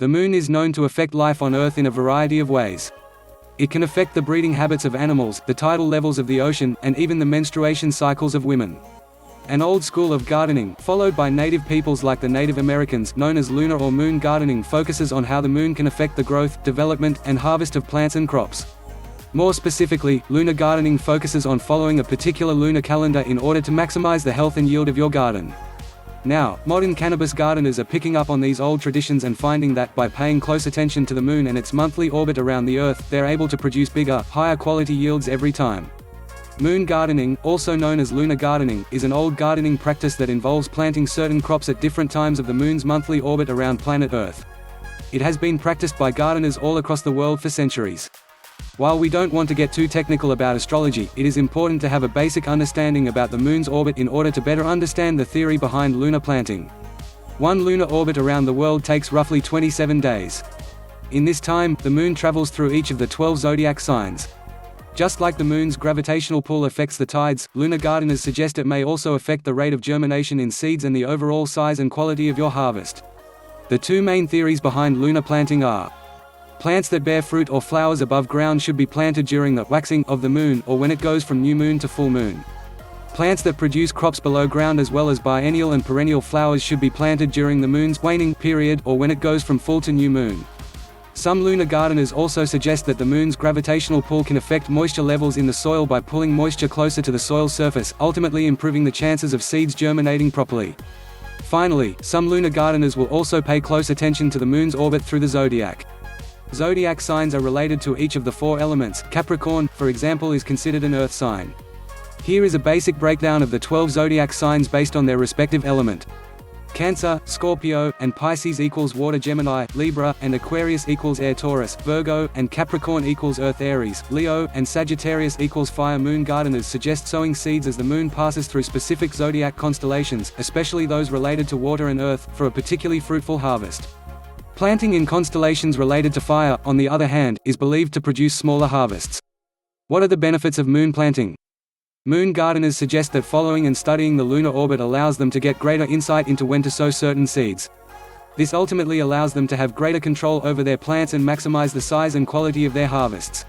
The moon is known to affect life on Earth in a variety of ways. It can affect the breeding habits of animals, the tidal levels of the ocean, and even the menstruation cycles of women. An old school of gardening, followed by native peoples like the Native Americans, known as lunar or moon gardening, focuses on how the moon can affect the growth, development, and harvest of plants and crops. More specifically, lunar gardening focuses on following a particular lunar calendar in order to maximize the health and yield of your garden. Now, modern cannabis gardeners are picking up on these old traditions and finding that, by paying close attention to the moon and its monthly orbit around the Earth, they're able to produce bigger, higher quality yields every time. Moon gardening, also known as lunar gardening, is an old gardening practice that involves planting certain crops at different times of the moon's monthly orbit around planet Earth. It has been practiced by gardeners all across the world for centuries. While we don't want to get too technical about astrology, it is important to have a basic understanding about the moon's orbit in order to better understand the theory behind lunar planting. One lunar orbit around the world takes roughly 27 days. In this time, the moon travels through each of the 12 zodiac signs. Just like the moon's gravitational pull affects the tides, lunar gardeners suggest it may also affect the rate of germination in seeds and the overall size and quality of your harvest. The two main theories behind lunar planting are: plants that bear fruit or flowers above ground should be planted during the waxing of the moon, or when it goes from new moon to full moon. Plants that produce crops below ground as well as biennial and perennial flowers should be planted during the moon's waning period, or when it goes from full to new moon. Some lunar gardeners also suggest that the moon's gravitational pull can affect moisture levels in the soil by pulling moisture closer to the soil's surface, ultimately improving the chances of seeds germinating properly. Finally, some lunar gardeners will also pay close attention to the moon's orbit through the zodiac. Zodiac signs are related to each of the four elements. Capricorn, for example, is considered an earth sign. Here is a basic breakdown of the 12 zodiac signs based on their respective element. Cancer, Scorpio, and Pisces equals water. Gemini, Libra, and Aquarius equals air. Taurus, Virgo, and Capricorn equals earth. Aries, Leo, and Sagittarius equals fire. Moon gardeners suggest sowing seeds as the moon passes through specific zodiac constellations, especially those related to water and earth, for a particularly fruitful harvest. Planting in constellations related to fire, on the other hand, is believed to produce smaller harvests. What are the benefits of moon planting? Moon gardeners suggest that following and studying the lunar orbit allows them to get greater insight into when to sow certain seeds. This ultimately allows them to have greater control over their plants and maximize the size and quality of their harvests.